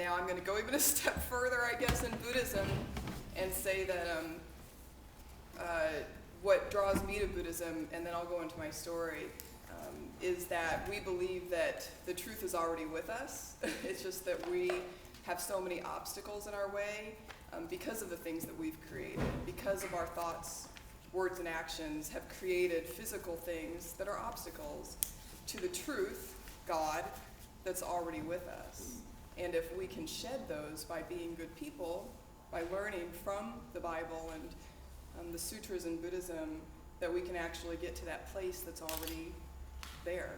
now I'm going to go even a step further, I guess, in Buddhism and say that what draws me to Buddhism, and then I'll go into my story, is that we believe that the truth is already with us. It's just that we have so many obstacles in our way because of the things that we've created, because of our thoughts, words, and actions have created physical things that are obstacles to the truth, God, that's already with us. And if we can shed those by being good people, by learning from the Bible and the sutras in Buddhism, that we can actually get to that place that's already there.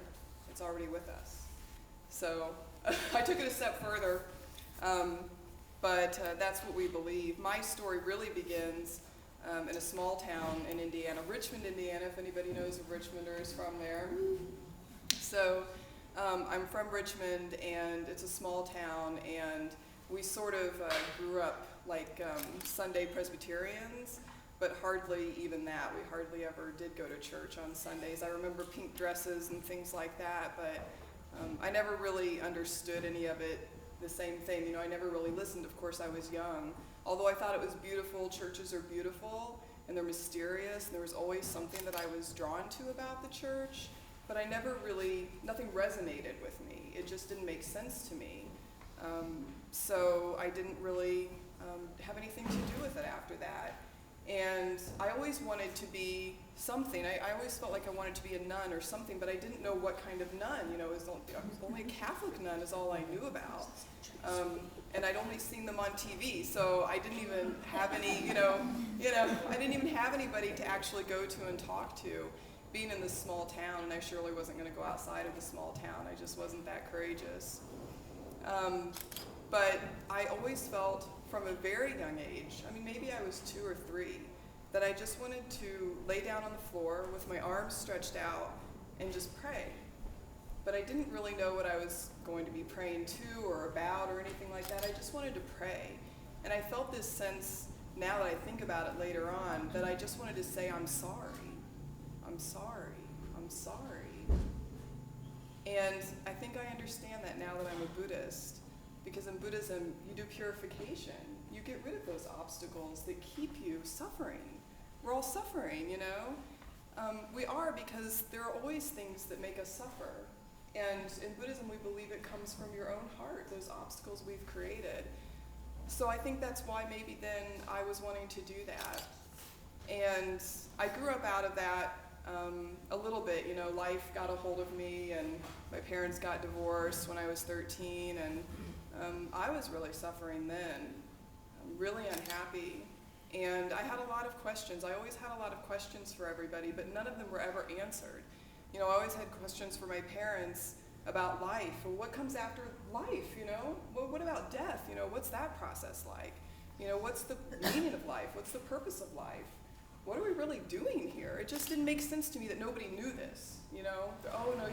It's already with us. So I took it a step further, but that's what we believe. My story really begins in a small town in Indiana, Richmond, Indiana, if anybody knows of Richmond or is from there. So I'm from Richmond, and it's a small town, and we sort of grew up like Sunday Presbyterians, but hardly even that. We hardly ever did go to church on Sundays. I remember pink dresses and things like that, but I never really understood any of it the same thing. You know, I never really listened. Of course, I was young. Although I thought it was beautiful, churches are beautiful, and they're mysterious, and there was always something that I was drawn to about the church, but I never really, nothing resonated with me. It just didn't make sense to me. So I didn't really have anything to do with it after that. And I always wanted to be something. I always felt like I wanted to be a nun or something, but I didn't know what kind of nun. You know, only a Catholic nun is all I knew about. And I'd only seen them on TV, so I didn't even have any, I didn't even have anybody to actually go to and talk to. Being in this small town, and I surely wasn't going to go outside of the small town. I just wasn't that courageous. But I always felt from a very young age, I mean, maybe I was 2 or 3, that I just wanted to lay down on the floor with my arms stretched out and just pray. But I didn't really know what I was going to be praying to or about or anything like that. I just wanted to pray. And I felt this sense, now that I think about it later on, that I just wanted to say, I'm sorry. I'm sorry. I'm sorry. And I think I understand that now that I'm a Buddhist. Because in Buddhism, you do purification. You get rid of those obstacles that keep you suffering. We're all suffering, you know? We are, because there are always things that make us suffer. And in Buddhism, we believe it comes from your own heart, those obstacles we've created. So I think that's why maybe then I was wanting to do that. And I grew up out of that a little bit. You know, life got a hold of me, and my parents got divorced when I was 13, and I was really suffering then, really unhappy, and I had a lot of questions. I always had a lot of questions for everybody, but none of them were ever answered. You know, I always had questions for my parents about life. Well, what comes after life, you know? Well, what about death? You know, what's that process like? You know, what's the meaning of life? What's the purpose of life? What are we really doing here? It just didn't make sense to me that nobody knew this, you know? Oh, no,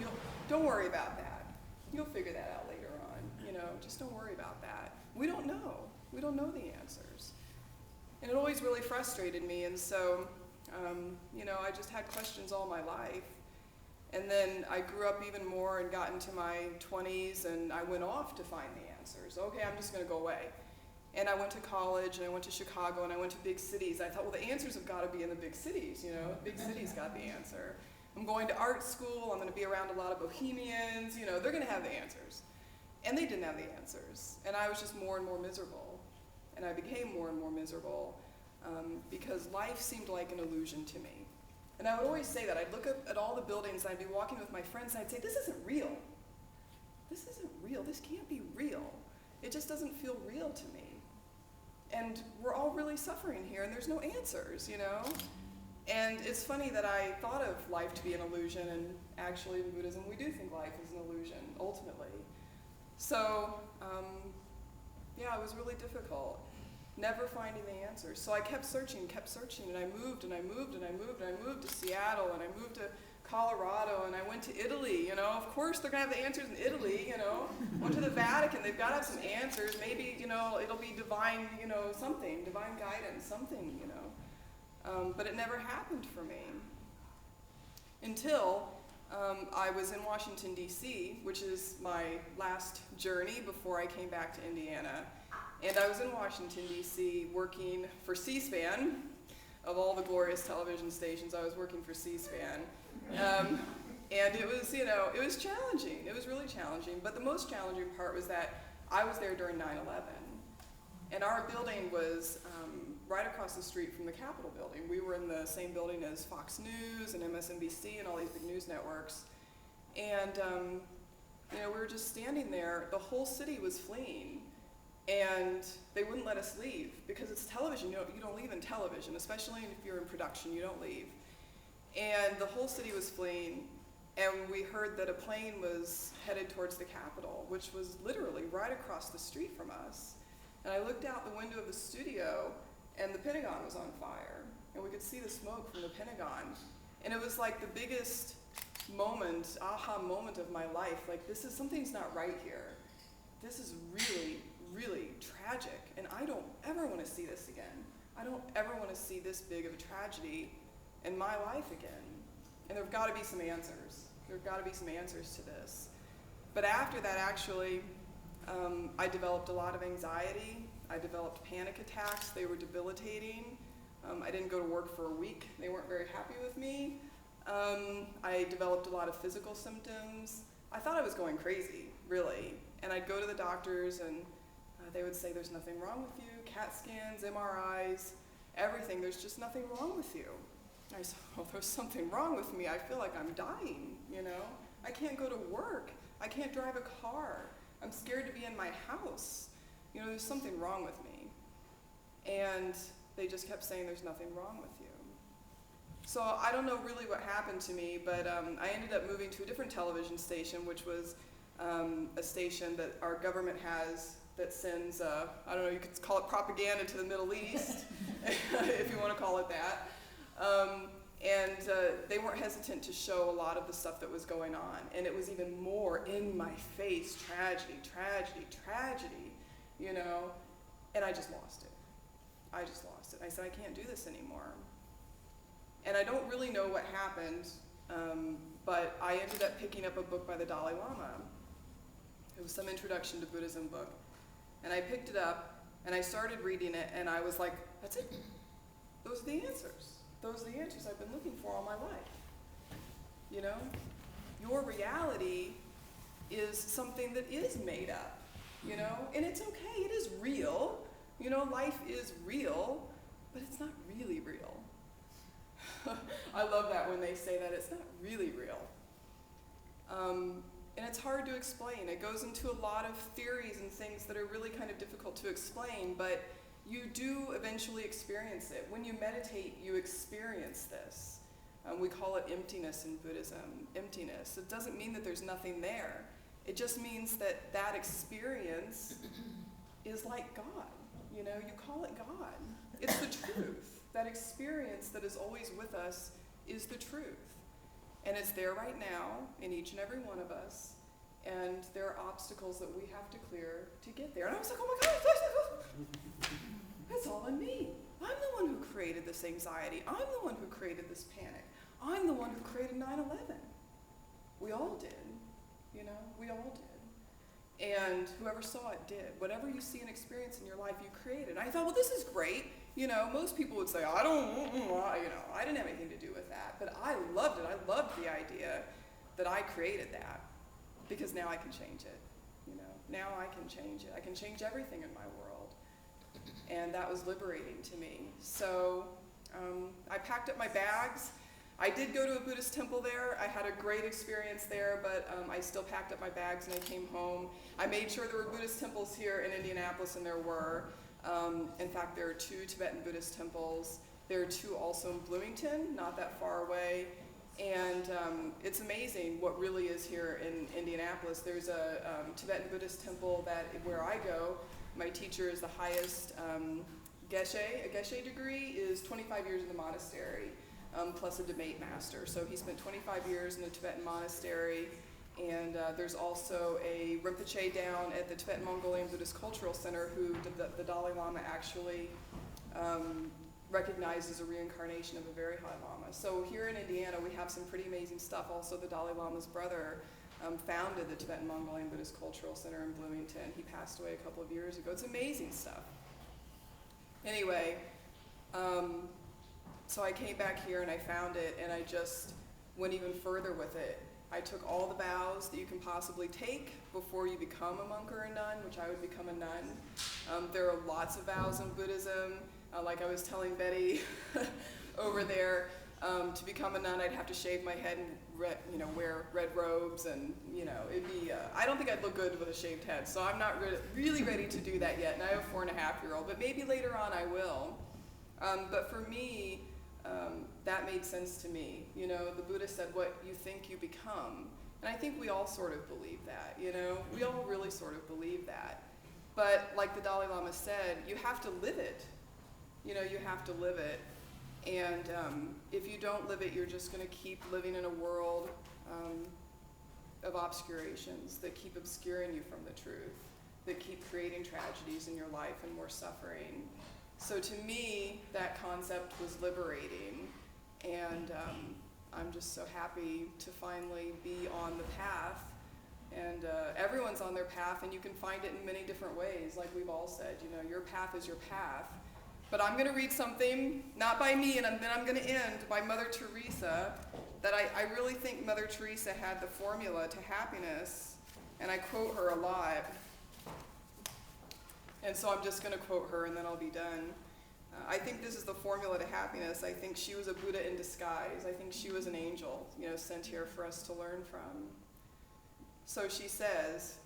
don't worry about that. You'll figure that out later on, you know? Just don't worry about that. We don't know. We don't know the answers. And it always really frustrated me, and so, you know, I just had questions all my life. And then I grew up even more and got into my 20s, and I went off to find the answers. Okay, I'm just going to go away. And I went to college, and I went to Chicago, and I went to big cities. I thought, well, the answers have got to be in the big cities, you know? Big cities got the answer. I'm going to art school. I'm going to be around a lot of bohemians. You know, they're going to have the answers. And they didn't have the answers. And I was just more and more miserable. And I became more and more miserable because life seemed like an illusion to me. And I would always say that. I'd look up at all the buildings, and I'd be walking with my friends, and I'd say, this isn't real. This isn't real. This can't be real. It just doesn't feel real to me. And we're all really suffering here, and there's no answers, you know? And it's funny that I thought of life to be an illusion, and actually in Buddhism, we do think life is an illusion, ultimately. So, yeah, it was really difficult. Never finding the answers. So I kept searching, and I moved, and I moved, and I moved, and I moved to Seattle, and I moved to Colorado, and I went to Italy, you know. Of course they're gonna have the answers in Italy, you know. Went to the Vatican, they've gotta have some answers. Maybe, you know, it'll be divine, you know, something, divine guidance, something, you know. But it never happened for me. Until I was in Washington, D.C., which is my last journey before I came back to Indiana. And I was in Washington, D.C. working for C-SPAN. Of all the glorious television stations, I was working for C-SPAN. And it was, it was challenging. It was really challenging. But the most challenging part was that I was there during 9/11. And our building was right across the street from the Capitol building. We were in the same building as Fox News and MSNBC and all these big news networks. And we were just standing there. The whole city was fleeing. And they wouldn't let us leave because it's television. You don't leave in television, especially if you're in production, you don't leave. And the whole city was fleeing. And we heard that a plane was headed towards the Capitol, which was literally right across the street from us. And I looked out the window of the studio, and the Pentagon was on fire. And we could see the smoke from the Pentagon. And it was like the biggest moment, aha moment of my life. Like, something's not right here. This is really, really tragic. And I don't ever want to see this again. I don't ever want to see this big of a tragedy in my life again. And there've got to be some answers. There've got to be some answers to this. But after that, actually, I developed a lot of anxiety. I developed panic attacks. They were debilitating. I didn't go to work for a week. They weren't very happy with me. I developed a lot of physical symptoms. I thought I was going crazy, really. And I'd go to the doctors, and they would say, there's nothing wrong with you. CAT scans, MRIs, everything. There's just nothing wrong with you. I said, oh, there's something wrong with me. I feel like I'm dying, I can't go to work. I can't drive a car. I'm scared to be in my house. There's something wrong with me. And they just kept saying there's nothing wrong with you. So I don't know really what happened to me, but I ended up moving to a different television station, which was a station that our government has that sends, I don't know, you could call it propaganda to the Middle East, if you want to call it that. And they weren't hesitant to show a lot of the stuff that was going on. And it was even more in my face, tragedy, tragedy, tragedy, and I just lost it. I just lost it. I said, I can't do this anymore. And I don't really know what happened, but I ended up picking up a book by the Dalai Lama. It was some introduction to Buddhism book. And I picked it up, and I started reading it, and I was like, that's it. Those are the answers. Those are the answers I've been looking for all my life. Your reality is something that is made up, and it's okay, it is real. Life is real, but it's not really real. I love that when they say that, it's not really real. And it's hard to explain. It goes into a lot of theories and things that are really kind of difficult to explain, but you do eventually experience it. When you meditate, you experience this. We call it emptiness in Buddhism, emptiness. It doesn't mean that there's nothing there. It just means that that experience is like God. You call it God. It's the truth. That experience that is always with us is the truth. And it's there right now in each and every one of us. And there are obstacles that we have to clear to get there. And I was like, oh my God, that's all in me. I'm the one who created this anxiety. I'm the one who created this panic. I'm the one who created 9/11. We all did. We all did. And whoever saw it did. Whatever you see and experience in your life, you created. And I thought, well, this is great. Most people would say, I didn't have anything to do with that. But I loved it. I loved the idea that I created that. Because now I can change it. Now I can change it. I can change everything in my world. And that was liberating to me. So I packed up my bags. I did go to a Buddhist temple there. I had a great experience there, but I still packed up my bags and I came home. I made sure there were Buddhist temples here in Indianapolis, and there were. In fact, there are 2 Tibetan Buddhist temples. There are 2 also in Bloomington, not that far away. And it's amazing what really is here in Indianapolis. There's a Tibetan Buddhist temple where I go. My teacher is the highest geshe. A geshe degree is 25 years in the monastery, plus a debate master. So he spent 25 years in a Tibetan monastery. And there's also a Rinpoche down at the Tibetan Mongolian Buddhist Cultural Center who the Dalai Lama actually recognized as a reincarnation of a very high Lama. So here in Indiana, we have some pretty amazing stuff. Also, the Dalai Lama's brother founded the Tibetan Mongolian Buddhist Cultural Center in Bloomington. He passed away a couple of years ago. It's amazing stuff. Anyway, so I came back here and I found it, and I just went even further with it. I took all the vows that you can possibly take before you become a monk or a nun, which I would become a nun. There are lots of vows in Buddhism. Like I was telling Betty over there, to become a nun, I'd have to shave my head and wear red robes, and it'd be. I don't think I'd look good with a shaved head, so I'm not really ready to do that yet. And I have a 4.5-year-old, but maybe later on I will. But for me, that made sense to me. The Buddha said, "What you think, you become," and I think we all sort of believe that. We all really sort of believe that. But like the Dalai Lama said, you have to live it. You have to live it. And if you don't live it, you're just going to keep living in a world of obscurations that keep obscuring you from the truth, that keep creating tragedies in your life and more suffering. So to me, that concept was liberating. And I'm just so happy to finally be on the path. And everyone's on their path, and you can find it in many different ways. Like we've all said, your path is your path. But I'm going to read something, not by me, and then I'm going to end by Mother Teresa, that I really think Mother Teresa had the formula to happiness, and I quote her a lot. And so I'm just going to quote her, and then I'll be done. I think this is the formula to happiness. I think she was a Buddha in disguise. I think she was an angel, sent here for us to learn from. So she says,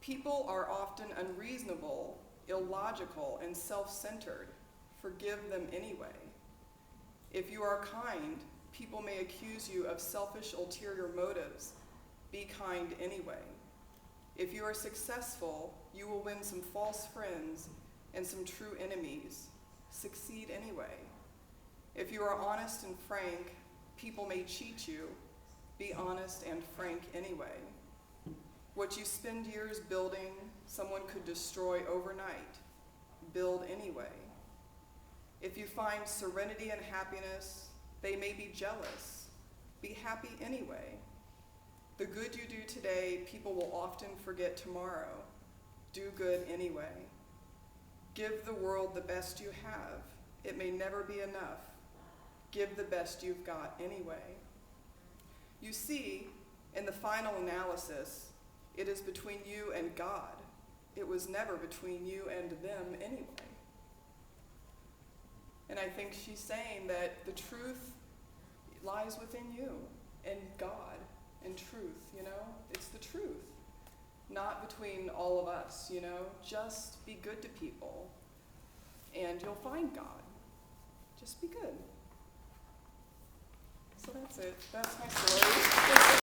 "People are often unreasonable, illogical, and self-centered. Forgive them anyway. If you are kind, people may accuse you of selfish, ulterior motives. Be kind anyway. If you are successful, you will win some false friends and some true enemies. Succeed anyway. If you are honest and frank, people may cheat you. Be honest and frank anyway. What you spend years building, someone could destroy overnight. Build anyway. If you find serenity and happiness, they may be jealous. Be happy anyway. The good you do today, people will often forget tomorrow. Do good anyway. Give the world the best you have. It may never be enough. Give the best you've got anyway. You see, in the final analysis, it is between you and God. It was never between you and them anyway." And I think she's saying that the truth lies within you and God and truth, It's the truth, not between all of us, Just be good to people and you'll find God. Just be good. So that's it. That's my story.